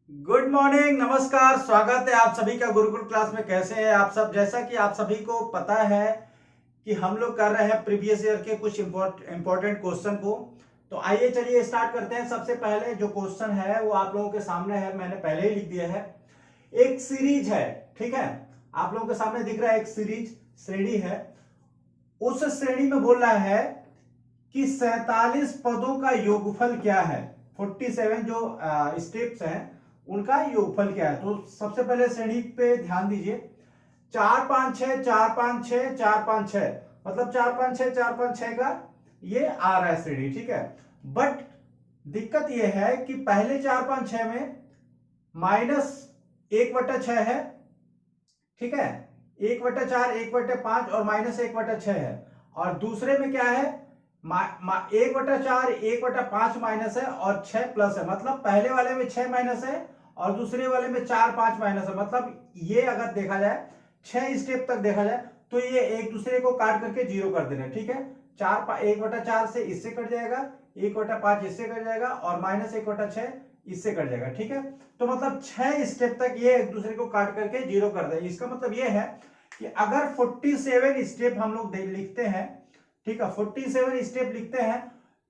Good morning, नमस्कार। स्वागत है आप सभी का गुरुकुल क्लास में। कैसे हैं आप सब? जैसा कि आप सभी को पता है कि हम लोग कर रहे हैं प्रीवियस ईयर के कुछ इंपॉर्टेंट क्वेश्चन को। तो आइए चलिए स्टार्ट करते हैं। सबसे पहले जो क्वेश्चन है वो आप लोगों के सामने है, मैंने पहले ही लिख दिया है। एक सीरीज है, ठीक है, आप लोगों के सामने दिख रहा है। एक सीरीज श्रेणी है, उस श्रेणी में बोल रहा है कि 47 पदों का योगफल क्या है। 47 जो स्टेप्स हैं उनका योगफल क्या है। तो सबसे पहले श्रेणी पे ध्यान दीजिए। 4 5 6 4 5 6 4 5 6, मतलब 4 5 6 4 5 6 का ये आ रहा है श्रेणी, ठीक है। बट दिक्कत ये है कि पहले 4 5 6 में -1/6 है, ठीक है। 1/4 1/5 और -1/6 है। और दूसरे में क्या है, 1/4 1/5 माइनस है और 6 प्लस है। मतलब पहले वाले में 6 माइनस है और दूसरे वाले में 4 5 माइनस है। मतलब ये अगर देखा जाए 6 स्टेप तक देखा जाए तो ये एक दूसरे को काट करके जीरो कर देना, ठीक है। 1/4 से इससे कट जाएगा, 1/5 इससे कट जाएगा और -1/6 इससे कट जाएगा, ठीक है। तो मतलब 6 स्टेप तक ये एक दूसरे को काट करके जीरो कर दे। इसका मतलब ये है कि अगर 47 स्टेप हम लोग लिखते हैं, ठीक है, 47 स्टेप लिखते हैं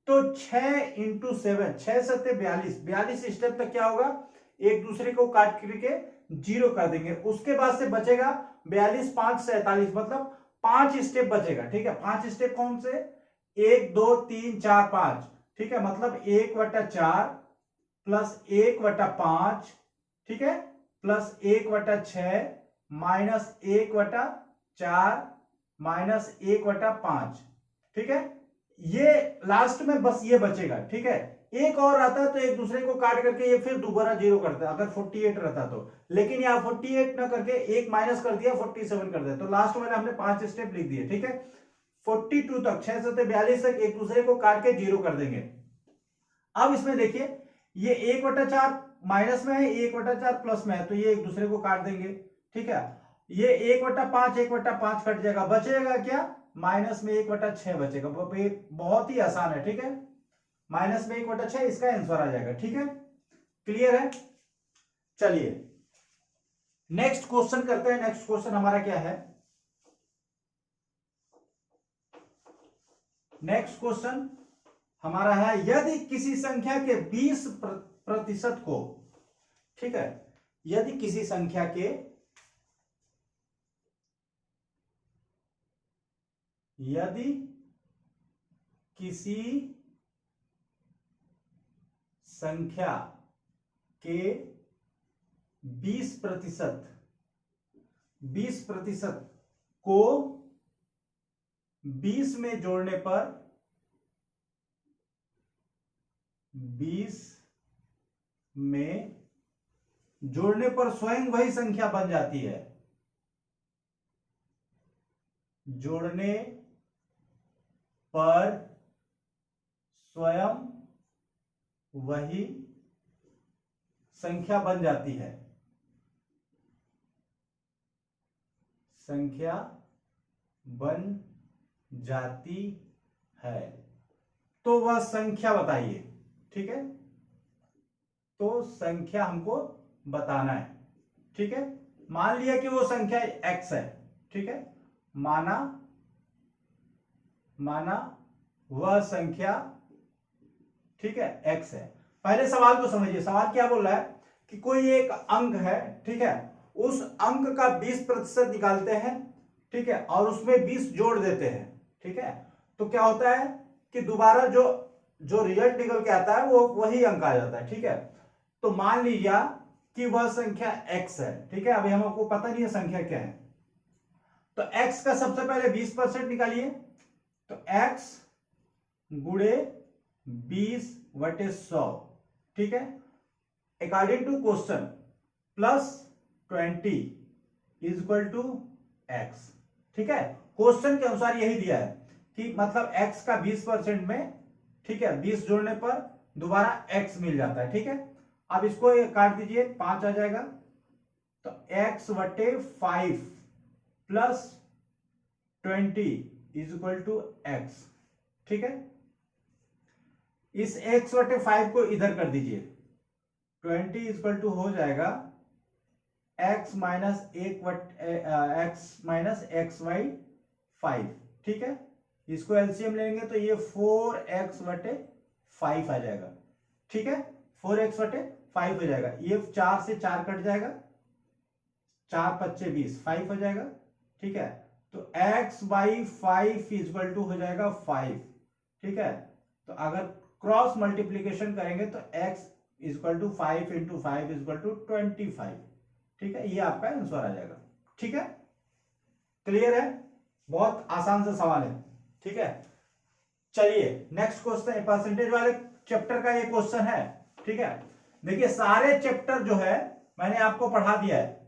तो 6 इंटू 7, 6 7 42, 42 स्टेप तक क्या होगा, एक दूसरे को काट करके जीरो कर देंगे। उसके बाद से बचेगा 42 5 47, मतलब 5 स्टेप बचेगा, ठीक है। 5 स्टेप कौन से, 1 2 3 4 5, ठीक है। मतलब 1/4 प्लस 1/5, ठीक है, प्लस 1/6 माइनस 1/4 माइनस 1/5, ठीक है। ये लास्ट में बस ये बचेगा, ठीक है। एक और आता है तो एक दूसरे को काट करके ये फिर दोबारा जीरो करता है अगर 48 रहता तो। लेकिन यहाँ 48 ना करके एक माइनस कर दिया, 47 कर दिया। तो लास्ट में हमने 5 स्टेप लिख दिए, ठीक है। 42 तक, 6 7 42 तक एक दूसरे को काट के जीरो कर देंगे। अब इसमें देखिए, ये 1/4 माइनस में है, 1/4 प्लस में है, तो ये एक दूसरे को काट देंगे, ठीक है। ये 1/5 1/5 कट जाएगा, बचेगा क्या, माइनस में 1/6 बचेगा। बहुत ही आसान है, ठीक है। माइनस में 1/6 इसका आंसर आ जाएगा, ठीक है। क्लियर है? चलिए नेक्स्ट क्वेश्चन करते हैं। नेक्स्ट क्वेश्चन हमारा क्या है, नेक्स्ट क्वेश्चन हमारा है, यदि किसी संख्या के 20% को, ठीक है, यदि किसी संख्या के, यदि किसी संख्या के 20% 20% को 20 में जोड़ने पर 20 में जोड़ने पर स्वयं वही संख्या बन जाती है। जोड़ने पर स्वयं वही संख्या बन जाती है। संख्या बन जाती है तो वह संख्या बताइए, ठीक है। तो संख्या हमको बताना है, ठीक है। मान लिया कि वो संख्या x है, ठीक है। माना वह संख्या, ठीक है, x है। पहले सवाल को समझिए। सवाल क्या बोल रहा है कि कोई एक अंक है, ठीक है, उस अंक का 20% निकालते हैं, ठीक है, और उसमें 20 जोड़ देते हैं, ठीक है। तो क्या होता है कि दोबारा जो जो रिजल्ट निकल के आता है वो वही अंक आ जाता है, ठीक है। तो मान लीजिए कि वह संख्या x है, ठीक है। अभी हमको पता नहीं है संख्या क्या है, तो x का सबसे पहले 20% निकालिए। तो x गुणे 20/100, ठीक है, according to question, +20 is equal to x, ठीक है। क्वेश्चन के अनुसार यही दिया है कि मतलब x का 20% में, ठीक है, 20 जोड़ने पर दोबारा x मिल जाता है, ठीक है। अब इसको काट दीजिए, 5 आ जाएगा। तो x/5 plus 20 is equal to x, ठीक है। इस x/5 को इधर कर दीजिए, 20 इक्वल टू हो जाएगा x माइनस एक्स वाई 5। ठीक है, इसको एलसीएम लेंगे तो ये 4x/5 आ जाएगा। ठीक है, 4x/5 हो जाएगा। ये 4 से 4 कट जाएगा, 4×5 = 20, 5 हो जाएगा। ठीक है, तो x/5 इक्वल टू हो जाएगा 5। ठीक है, तो अगर क्रॉस मल्टीप्लीकेशन करेंगे तो x equal to 5 × 5 equal to 25। ठीक है, ये आपका आंसर आ जाएगा। ठीक है, क्लियर है? बहुत आसान सा सवाल है। ठीक है, चलिए नेक्स्ट क्वेश्चन, परसेंटेज वाले चैप्टर का ये क्वेश्चन है। ठीक है, देखिए सारे चैप्टर जो है मैंने आपको पढ़ा दिया है।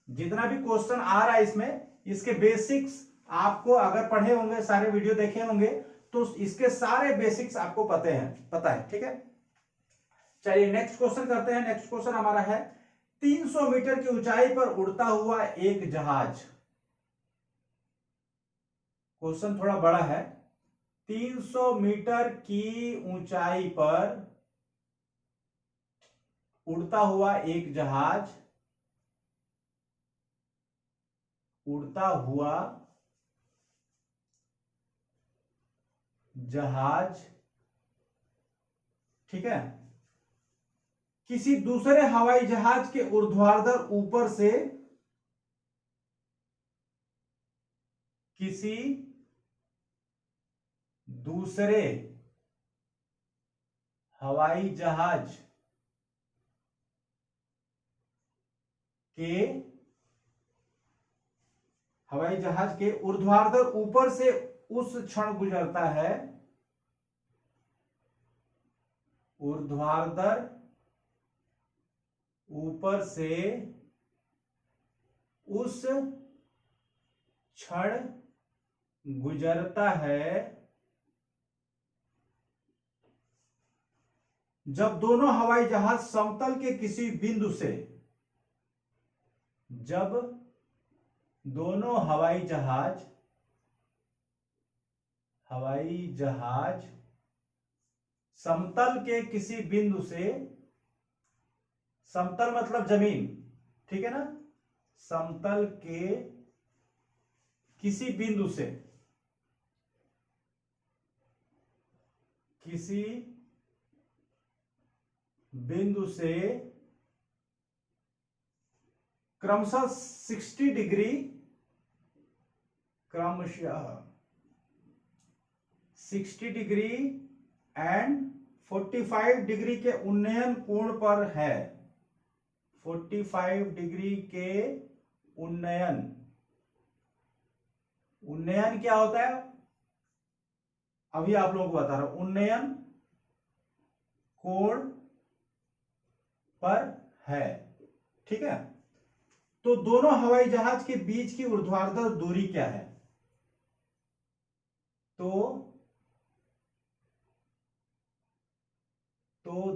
जितना भी क्वेश्चन आ रहा है इसमें, इसके बेसिक्स आपको अगर पढ़े होंगे, सारे वीडियो देखे होंगे, तो इसके सारे बेसिक्स आपको पता है। ठीक है, चलिए नेक्स्ट क्वेश्चन करते हैं। नेक्स्ट क्वेश्चन हमारा है 300 मीटर की ऊंचाई पर उड़ता हुआ एक जहाज। क्वेश्चन थोड़ा बड़ा है। 300 मीटर की ऊंचाई पर उड़ता हुआ एक जहाज, उड़ता हुआ जहाज, ठीक है, किसी दूसरे हवाई जहाज के ऊर्ध्वाधर ऊपर से किसी दूसरे हवाई जहाज के ऊर्ध्वाधर ऊपर से उस क्षण गुजरता है, ऊर्ध्वाधर ऊपर से उस क्षण गुजरता है जब दोनों हवाई जहाज समतल के किसी बिंदु से, जब दोनों हवाई जहाज समतल के किसी बिंदु से, समतल मतलब जमीन, ठीक है ना, समतल के किसी बिंदु से, क्रमशः 60 डिग्री, क्रमशः 60 डिग्री एंड 45 डिग्री के उन्नयन कोण पर है। 45 डिग्री के उन्नयन क्या होता है अभी आप लोगों को बता रहा हूं। उन्नयन कोण पर है। ठीक है, तो दोनों हवाई जहाज के बीच की ऊर्ध्वाधर दूरी क्या है? तो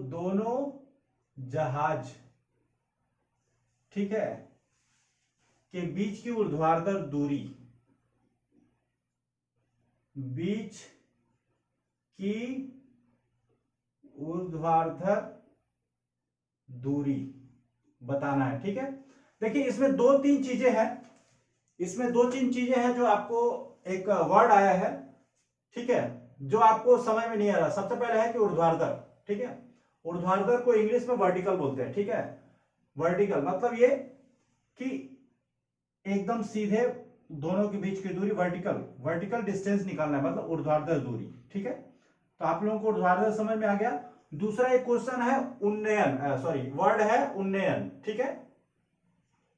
दोनों जहाज, ठीक है, के बीच की ऊर्ध्वाधर दूरी, बीच की ऊर्ध्वाधर दूरी बताना है। ठीक है, देखिए इसमें 2-3 चीजें हैं, जो आपको एक वर्ड आया है, ठीक है, जो आपको समझ में नहीं आ रहा। सबसे पहले है कि ऊर्ध्वाधर, ठीक है, ऊर्ध्वाधर को इंग्लिश में वर्टिकल बोलते हैं। ठीक है, वर्टिकल मतलब ये कि एकदम सीधे दोनों के बीच की दूरी, वर्टिकल डिस्टेंस निकालना है, मतलब ऊर्ध्वाधर दूरी। ठीक है, तो आप लोगों को ऊर्ध्वाधर समझ में आ गया। दूसरा एक क्वेश्चन है उन्नयन, वर्ड है उन्नयन। ठीक है,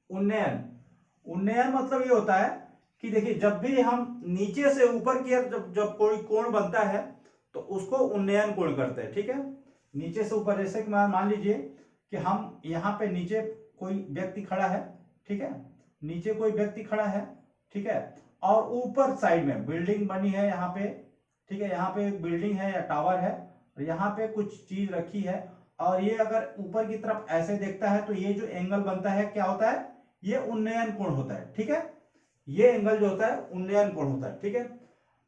उन्नयन मतलब ये होता है कि देखिए जब भी हम नीचे से ऊपर की जब कोई कोण बनता है तो उसको उन्नयन कोण करते हैं। ठीक है, नीचे से ऊपर, जैसे कि मान लीजिए कि हम यहाँ पे नीचे कोई व्यक्ति खड़ा है, ठीक है, नीचे कोई व्यक्ति खड़ा है, ठीक है, और ऊपर साइड में बिल्डिंग बनी है यहाँ पे, ठीक है, यहाँ पे एक बिल्डिंग है या टावर है, और यहाँ पे कुछ चीज रखी है, और ये अगर ऊपर की तरफ ऐसे देखता है तो ये जो एंगल बनता है क्या होता है? ये उन्नयन कोण होता है। ठीक है, ये एंगल जो होता है उन्नयन कोण होता है। ठीक है,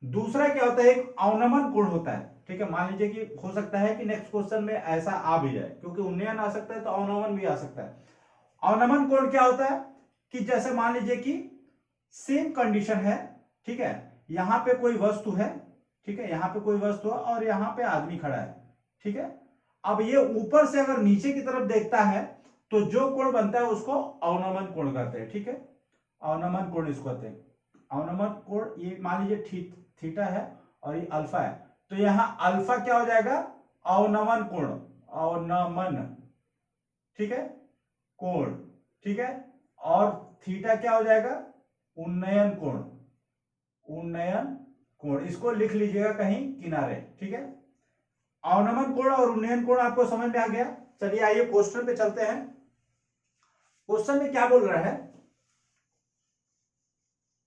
दूसरा क्या होता है? एक अवनमन कोण होता है। ठीक है, मान लीजिए कि हो सकता है कि नेक्स्ट क्वेश्चन में ऐसा आ भी जाए, क्योंकि उन्नयन आ सकता है तो अवनमन भी आ सकता है। अवनमन कोण क्या होता है कि जैसे मान लीजिए कि सेम कंडीशन है, ठीक है, यहां पे कोई वस्तु है, ठीक है, यहां पे कोई वस्तु है और यहां पे आदमी खड़ा है, ठीक है। अब ये ऊपर से अगर नीचे की तरफ देखता है तो जो कोण बनता है उसको अवनमन कोण कहते हैं, ठीक है, अवनमन कोण इसको कहते हैं। अवनमन कोण ये मान लीजिए थीटा है और ये अल्फा है, तो यहां अल्फा क्या हो जाएगा, अवनमन कोण, अवनमन, ठीक है, कोण, ठीक है, और थीटा क्या हो जाएगा, उन्नयन कोण, उन्नयन कोण, इसको लिख लीजिएगा कहीं किनारे, ठीक है। अवनमन कोण और उन्नयन कोण आपको समझ में आ गया। चलिए आइए क्वेश्चन पे चलते हैं। क्वेश्चन में क्या बोल रहा है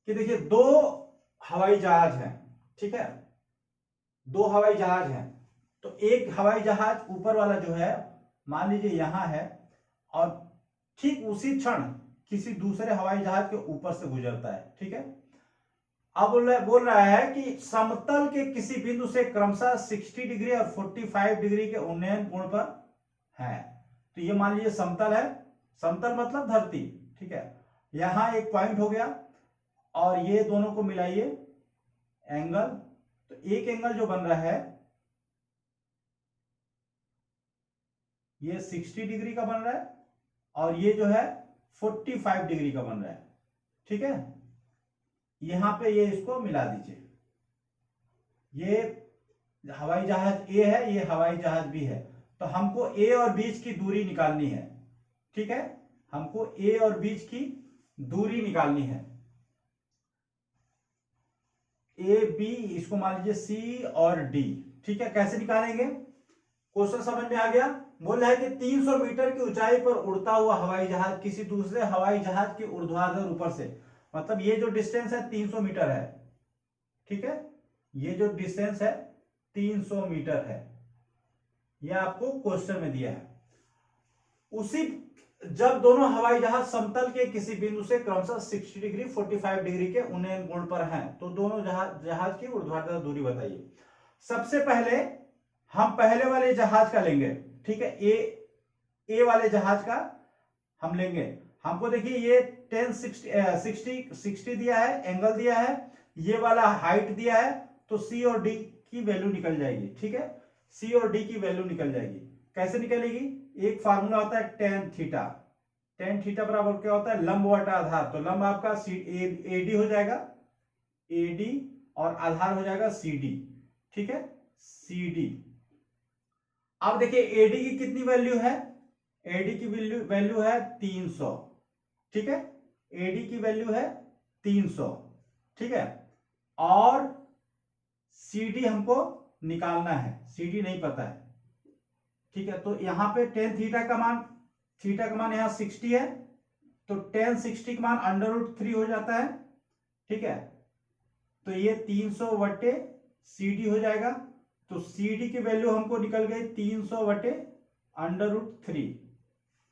कि देखिए दो हवाई जहाज हैं, ठीक है, दो हवाई जहाज हैं, तो एक हवाई जहाज ऊपर वाला जो है मान लीजिए यहां है और ठीक उसी क्षण किसी दूसरे हवाई जहाज के ऊपर से गुजरता है, ठीक है। अब बोल रहा है कि समतल के किसी बिंदु से क्रमशः 60 डिग्री और 45 डिग्री के उन्नयन कोण पर है। तो ये मान लीजिए समतल है, समतल मतलब धरती, ठीक है, यहां एक पॉइंट हो गया और ये दोनों को मिलाइए एंगल, तो एक एंगल जो बन रहा है ये 60 डिग्री का बन रहा है और ये जो है 45 डिग्री का बन रहा है, ठीक है। यहां पे ये इसको मिला दीजिए, ये हवाई जहाज ए है, ये हवाई जहाज बी है, तो हमको ए और बीच की दूरी निकालनी है, ठीक है, हमको ए और बीच की दूरी निकालनी है। ए बी, इसको मान लीजिए सी और डी, ठीक है। कैसे निकालेंगे, क्वेश्चन समझ में आ गया। बोल रहा है कि 300 मीटर की ऊंचाई पर उड़ता हुआ हवाई जहाज किसी दूसरे हवाई जहाज के ऊर्ध्वाधर ऊपर से, मतलब ये जो डिस्टेंस है 300 मीटर है, ठीक है, ये जो डिस्टेंस है 300 मीटर है, यह आपको क्वेश्चन में दिया है। उसी जब दोनों हवाई जहाज समतल के किसी बिंदु से क्रमशः 60 डिग्री 45 डिग्री के उन्नयन कोण पर हैं, तो दोनों जहाज की ऊर्ध्वाधर दूरी बताइए। सबसे पहले हम पहले वाले जहाज का लेंगे, ठीक है, ए वाले जहाज का हम लेंगे। हमको देखिए ये 60 दिया है, एंगल दिया है, ये वाला हाइट दिया है, तो सी और डी की वैल्यू निकल जाएगी, ठीक है, सी और डी की वैल्यू निकल जाएगी। कैसे निकलेगी, एक फार्मूला होता है टेन थीटा, टेन थीटा बराबर क्या होता है, लंब बटा आधार, तो लंब आपका ए डी हो जाएगा, ए डी, और आधार हो जाएगा सी डी, ठीक है, सी डी। अब देखिए एडी की कितनी वैल्यू है, एडी की वैल्यू है 300, ठीक है, एडी की वैल्यू है 300, ठीक है, और सीडी हमको निकालना है, सीडी नहीं पता है, ठीक है। तो यहां पे टेन थीटा का मान यहां 60 है, तो टेन 60 का मान √3 हो जाता है, ठीक है, तो ये 300 बटे सीडी हो जाएगा, तो सीडी की वैल्यू हमको निकल गई 300 बटे √3,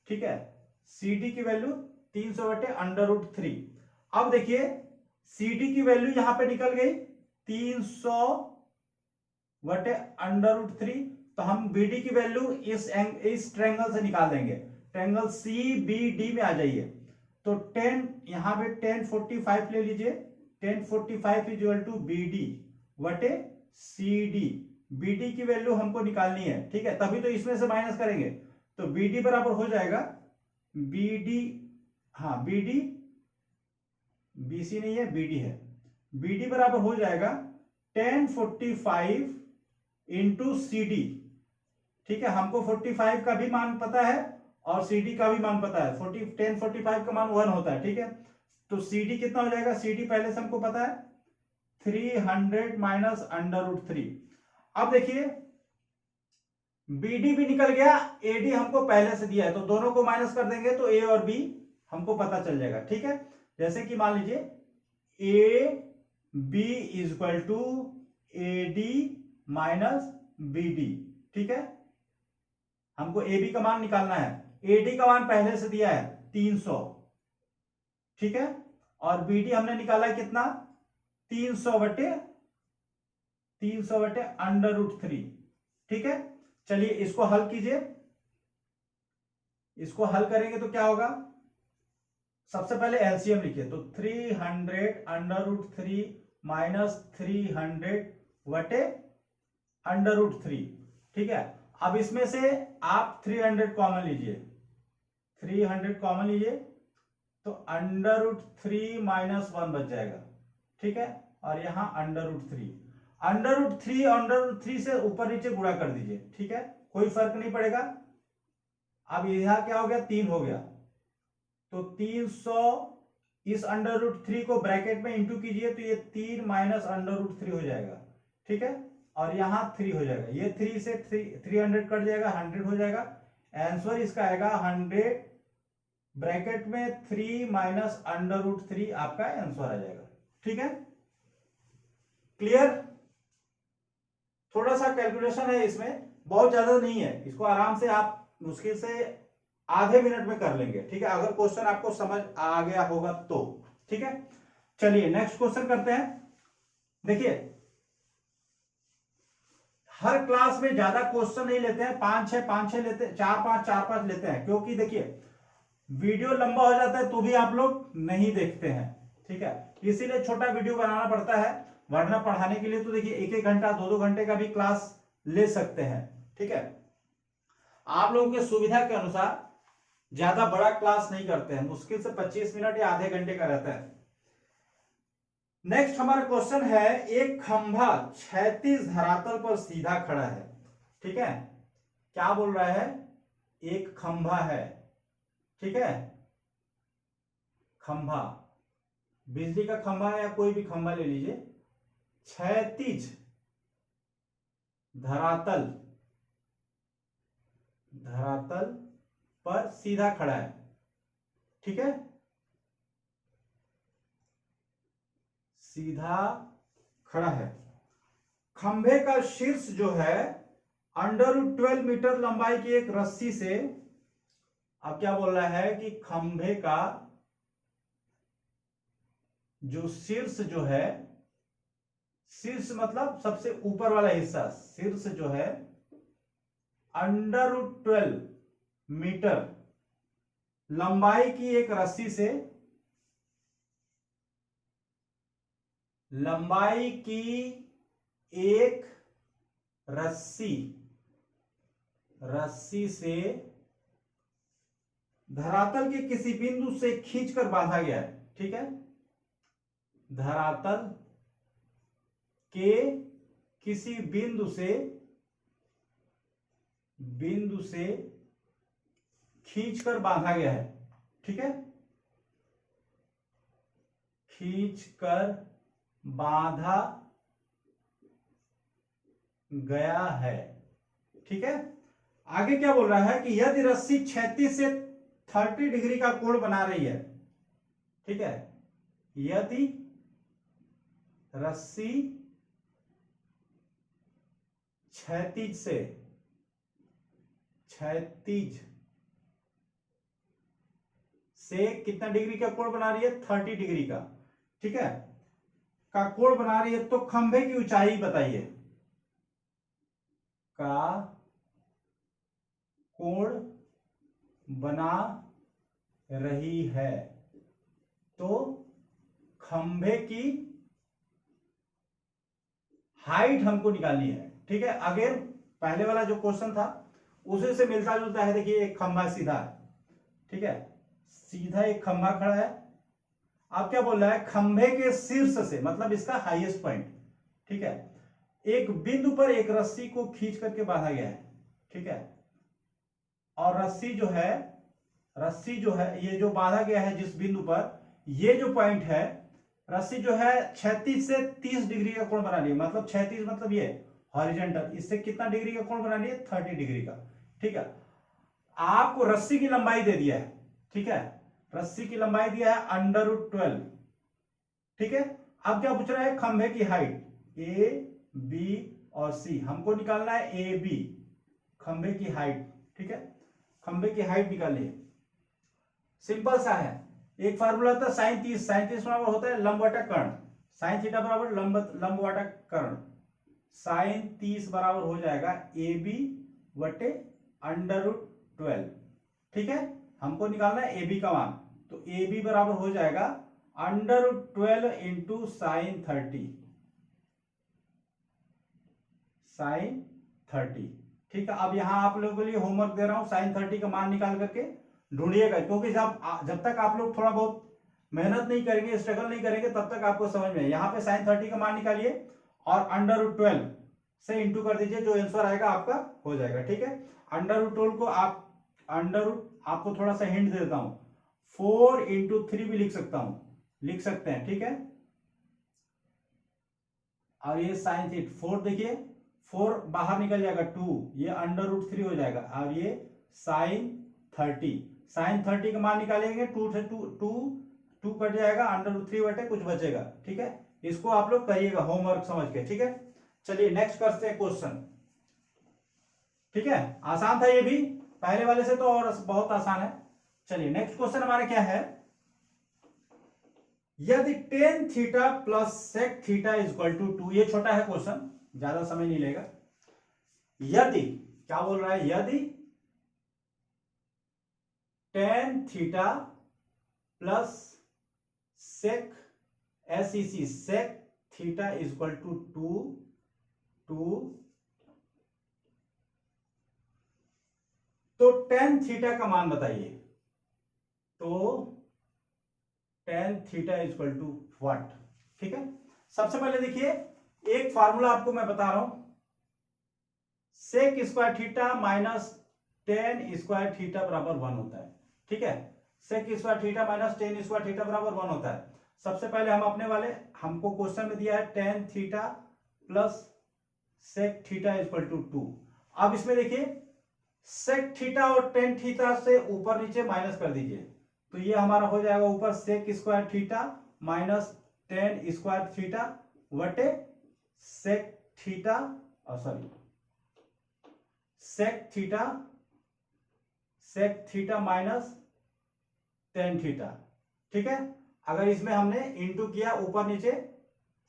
ठीक है, सीडी की वैल्यू 300 बटे √3। अब देखिए सीडी की वैल्यू यहां पे निकल गई 300 बटे √3, तो हम बीडी की वैल्यू इस ट्रायंगल से निकाल देंगे, ट्रायंगल सी बी डी में आ जाइए, तो 10 यहां पे 1045 ले लीजिए, 1045 इक्वल टू बी डी बटे सी डी, बीडी की वैल्यू हमको निकालनी है, ठीक है, तभी तो इसमें से माइनस करेंगे, तो बीडी बराबर हो जाएगा बीडी, हाँ बीडी, बीसी नहीं है बीडी है, बीडी बराबर हो जाएगा 1045 इंटू सी डी, ठीक है, हमको 45 का भी मान पता है और सी डी का भी मान पता है, 1045 का मान 1 होता है, ठीक है, तो सी डी कितना हो जाएगा, सी डी पहले से हमको पता है 300 माइनस √3। अब देखिए बीडी भी निकल गया, एडी हमको पहले से दिया है, तो दोनों को माइनस कर देंगे तो ए और बी हमको पता चल जाएगा, ठीक है। जैसे कि मान लीजिए A B is equal to A D minus B D, ठीक है, हमको ए बी का मान निकालना है, ए डी का मान पहले से दिया है 300, ठीक है, और बी डी हमने निकाला है कितना 300 बटे 300/√3। ठीक है, चलिए इसको हल कीजिए। इसको हल करेंगे तो क्या होगा, सबसे पहले एलसीएम लिखिए, तो 300/√3 माइनस 300/√3। ठीक है, अब इसमें से आप 300 कॉमन लीजिए, 300 कॉमन लीजिए, तो √3 माइनस 1 बच जाएगा। ठीक है, और यहां √3 √3 से ऊपर नीचे गुणा कर दीजिए। ठीक है, कोई फर्क नहीं पड़ेगा। अब यहां क्या हो गया, 3 हो गया, तो 300 इस √3 को ब्रैकेट में इंटू कीजिए, तो ये 3 माइनस √3 हो जाएगा। ठीक है, और यहां 3 हो जाएगा, ये 3 से 300 कट जाएगा, 100 हो जाएगा। आंसर इसका आएगा 100 ब्रैकेट में 3 माइनस √3 आपका आंसर आ जाएगा। ठीक है, क्लियर। थोड़ा सा कैलकुलेशन है इसमें, बहुत ज्यादा नहीं है, इसको आराम से आप मुश्किल से आधे मिनट में कर लेंगे। ठीक है, अगर क्वेश्चन आपको समझ आ गया होगा तो। ठीक है, चलिए नेक्स्ट क्वेश्चन करते हैं। देखिए, हर क्लास में ज्यादा क्वेश्चन नहीं लेते हैं, 5-6 लेते हैं, 4-5 लेते हैं, क्योंकि देखिए वीडियो लंबा हो जाता है तो भी आप लोग नहीं देखते हैं। ठीक है, इसीलिए छोटा वीडियो बनाना पड़ता है, वरना पढ़ाने के लिए तो देखिए 1-1 घंटा 2-2 घंटे का भी क्लास ले सकते हैं। ठीक है, आप लोगों की सुविधा के अनुसार ज्यादा बड़ा क्लास नहीं करते हैं, मुश्किल से 25 मिनट या आधे घंटे का रहता है। नेक्स्ट हमारा क्वेश्चन है, एक खंभा क्षैतिज धरातल पर सीधा खड़ा है। ठीक है, क्या बोल रहा है, एक खंभा है। ठीक है, खंभा, बिजली का खंभा या कोई भी खंभा ले लीजिए, क्षैतिज धरातल पर सीधा खड़ा है। ठीक है, सीधा खड़ा है। खंभे का शीर्ष जो है √12 मीटर लंबाई की एक रस्सी से, अब क्या बोल रहा है कि खंभे का जो शीर्ष जो है, शीर्ष मतलब सबसे ऊपर वाला हिस्सा, शीर्ष जो है √12 मीटर लंबाई की एक रस्सी से, लंबाई की एक रस्सी से धरातल के किसी बिंदु से खींचकर बांधा गया है। ठीक है, धरातल के किसी बिंदु से खींचकर बांधा गया है। ठीक है, खींचकर बांधा गया है। ठीक है, आगे क्या बोल रहा है कि यदि रस्सी 36 से 30 डिग्री का कोण बना रही है। ठीक है, यदि रस्सी क्षैतिज से कितना डिग्री का कोण बना रही है, 30 डिग्री का। ठीक है, का कोण बना रही है, तो खंभे की ऊंचाई बताइए, का कोण बना रही है, तो खंभे की हाइट हमको निकालनी है। ठीक है, अगेन पहले वाला जो क्वेश्चन था उसी से मिलता जुलता है। देखिए, एक खंभा सीधा है। ठीक है, सीधा एक खंभा खड़ा है। अब क्या बोल रहा है, खंभे के शीर्ष से, मतलब इसका हाईएस्ट पॉइंट। ठीक है, एक बिंदु पर एक रस्सी को खींच करके बांधा गया है। ठीक है, और रस्सी जो है ये जो बांधा गया है जिस बिंदु पर, ये जो पॉइंट है, रस्सी जो है 36 से 30 डिग्री का कोण बना रही है। मतलब 36 मतलब ये हॉरिजॉन्टल, इससे कितना डिग्री का कोण बना रही है, 30 डिग्री का। ठीक है, आपको रस्सी की लंबाई दे दिया है। ठीक है, रस्सी की लंबाई दिया है √12। ठीक है, अब क्या पूछ रहा है, खंभे की हाइट, ए बी और सी हमको निकालना है, ए बी खंभे की हाइट। ठीक है, खंभे की हाइट निकालनी है, सिंपल सा है। एक फार्मूला होता है sin30 बराबर होता है लंब बटा कर्ण, sin थीटा बराबर लंब बटा कर्ण। साइन 30 बराबर हो जाएगा ए बी बटे √12। ठीक है, हमको निकालना है ए बी का मान, तो ए बी बराबर हो जाएगा √12 इंटू साइन 30, साइन 30। ठीक है, अब यहां आप लोगों के लिए होमवर्क दे रहा हूं, साइन 30 का मान निकाल करके ढूंढिएगा, क्योंकि जब तक आप लोग थोड़ा बहुत मेहनत नहीं करेंगे, स्ट्रगल नहीं करेंगे, तब तक आपको समझ में। यहाँ पे साइन 30 का मान निकालिए और √12 से इंटू कर दीजिए, जो आंसर आएगा आपका हो जाएगा। ठीक है, √12 को आपको थोड़ा सा हिंट दे देता हूं, 4 इंटू 3 भी लिख सकते हैं। ठीक है, और ये साइन 4 देखिए, 4 बाहर निकल जाएगा 2, ये √3 हो जाएगा, और ये साइन 30 का मान निकालेंगे, 2 से 2 कट जाएगा, √3 बटे कुछ बचेगा। ठीक है, इसको आप लोग करिएगा होमवर्क समझ के। ठीक है, चलिए नेक्स्ट करते हैं क्वेश्चन। ठीक है, आसान था ये भी, पहले वाले से तो और बहुत आसान है। चलिए नेक्स्ट क्वेश्चन हमारा क्या है, यदि tan theta plus sec theta is equal to 2, ये छोटा है क्वेश्चन, ज्यादा समय नहीं लेगा। यदि क्या बोल रहा है, यदि tan theta plus sec sec theta is equal to 2, तो tan थीटा का मान बताइए। तो tan theta is equal to what. ठीक है, सबसे पहले देखिए, एक फार्मूला आपको मैं बता रहा हूं, sec square theta minus tan square theta बराबर 1 होता है। ठीक है, sec square theta minus tan square theta बराबर 1 होता है। सबसे पहले हमको क्वेश्चन में दिया है tan theta plus sec theta is equal to 2। अब इसमें देखिए, sec थीटा और tan थीटा से ऊपर नीचे माइनस कर दीजिए, तो ये हमारा हो जाएगा ऊपर sec square theta minus tan square theta बटे sec theta, sec theta minus tan theta. ठीक है, अगर इसमें हमने इंटू किया ऊपर नीचे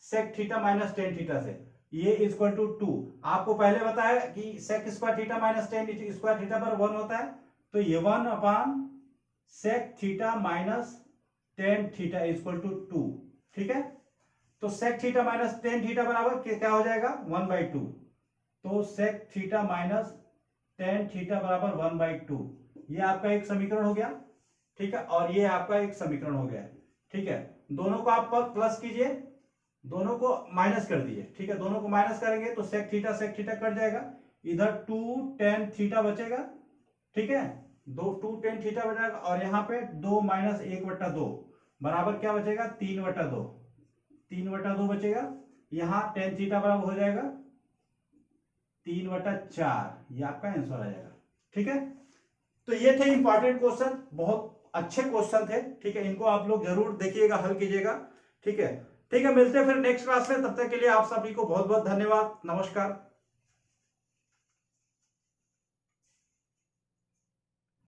sec theta minus tan theta से, ये इक्वल टू 2। आपको पहले बताया कि sec square theta minus tan square theta पर 1 होता है, तो ये 1 upon sec theta minus tan theta equal to 2। ठीक है, तो sec theta minus tan theta बराबर क्या हो जाएगा, 1/2। तो sec theta minus tan theta बराबर 1/2, ये आपका एक समीकरण हो गया। ठीक है, और ये आपका एक समीकरण हो गया। ठीक है, दोनों को आप प्लस कीजिए, दोनों को माइनस कर दीजिए। ठीक है, दोनों को माइनस करेंगे तो sec थीटा कट जाएगा, इधर 2 tan थीटा बचेगा। ठीक है, 2 tan थीटा बचेगा, और यहाँ पे 2 माइनस 1/2 बराबर क्या बचेगा, 3/2 बचेगा। यहाँ tan थीटा बराबर हो जाएगा 3/4, ये आपका आंसर आ जाएगा। ठीक है, तो ये थे इंपॉर्टेंट क्वेश्चन, बहुत अच्छे क्वेश्चन थे। ठीक है, इनको आप लोग जरूर देखिएगा, हल कीजिएगा। ठीक है, मिलते हैं फिर नेक्स्ट क्लास में, तब तक के लिए आप सभी को बहुत बहुत धन्यवाद, नमस्कार।